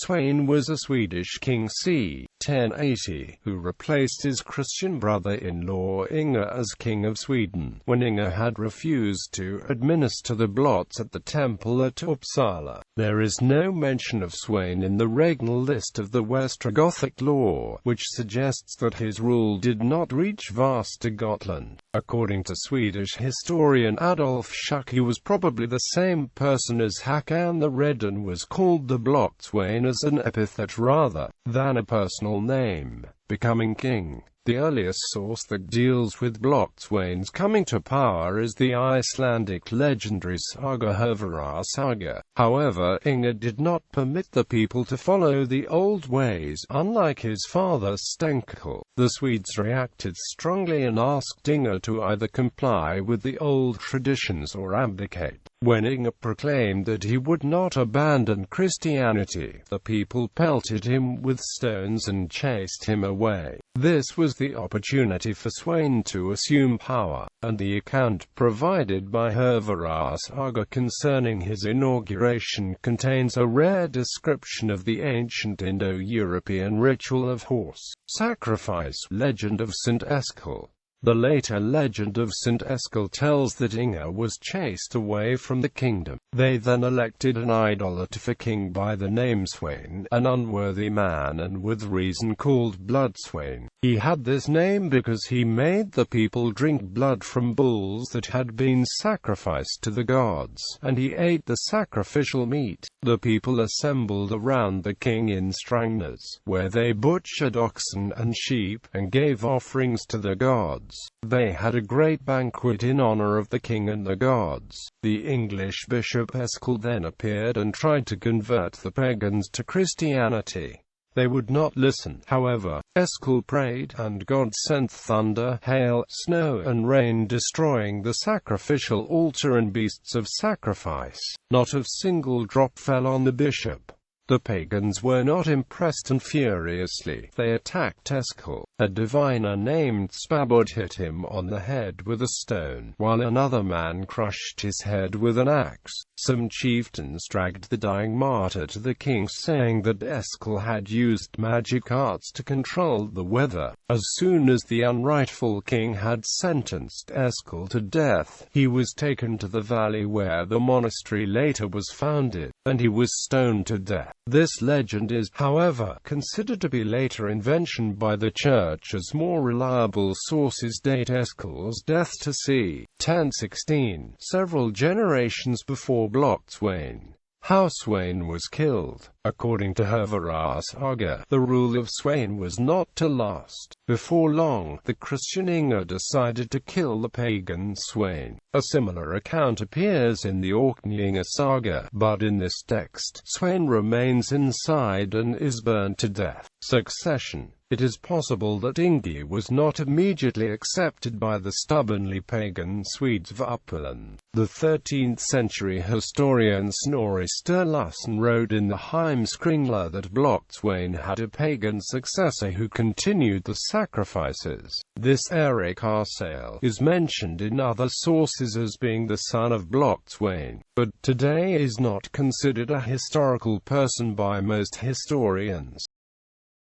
Swain was a Swedish king c. 1080, who replaced his Christian brother-in-law Inge as King of Sweden, when Inge had refused to administer the blots at the temple at Uppsala. There is no mention of Swain in the regnal list of the Westrogothic law, which suggests that his rule did not reach Västergötland. According to Swedish historian Adolf Schück, he was probably the same person as Håkan the Red and was called the Blot-Sweyn as an epithet rather than a personal name, becoming king. The earliest source that deals with Blot-Sweyn's coming to power is the Icelandic legendary saga Håvara saga. However, Inge did not permit the people to follow the old ways. Unlike his father Stenkel, the Swedes reacted strongly and asked Inge to either comply with the old traditions or abdicate. When Inge proclaimed that he would not abandon Christianity, the people pelted him with stones and chased him away. This was the opportunity for Sweyn to assume power, and the account provided by Håvara saga concerning his inauguration contains a rare description of the ancient Indo-European ritual of horse sacrifice legend of St. Eskil. The later legend of St. Eskil tells that Inge was chased away from the kingdom. They then elected an idolater for king by the name Sweyn, an unworthy man and with reason called Blót Swain. He had this name because he made the people drink blood from bulls that had been sacrificed to the gods, and he ate the sacrificial meat. The people assembled around the king in Strängnäs, where they butchered oxen and sheep, and gave offerings to the gods. They had a great banquet in honor of the king and the gods. The English bishop Eskil then appeared and tried to convert the pagans to Christianity. They would not listen. However, Eskil prayed, and God sent thunder, hail, snow, and rain, destroying the sacrificial altar and beasts of sacrifice. Not a single drop fell on the bishop. The pagans were not impressed and furiously they attacked Eskil. A diviner named Spabod hit him on the head with a stone, while another man crushed his head with an axe. Some chieftains dragged the dying martyr to the king, saying that Eskil had used magic arts to control the weather. As soon as the unrightful king had sentenced Eskil to death, he was taken to the valley where the monastery later was founded, and he was stoned to death. This legend is, however, considered to be later invention by the church, as more reliable sources date Eskil's death to c. 1016, several generations before Blót Swain. How Sweyn was killed. According to Håvara saga, the rule of Sweyn was not to last. Before long, the Christian Inge decided to kill the pagan Sweyn. A similar account appears in the Orkney saga, but in this text, Sweyn remains inside and is burned to death. Succession. It is possible that Inge was not immediately accepted by the stubbornly pagan Swedes of Uppland. The 13th century historian Snorri Sturluson wrote in the Heimskringla that Blót Swain had a pagan successor who continued the sacrifices. This Erik Arsale is mentioned in other sources as being the son of Blót Swain, but today is not considered a historical person by most historians.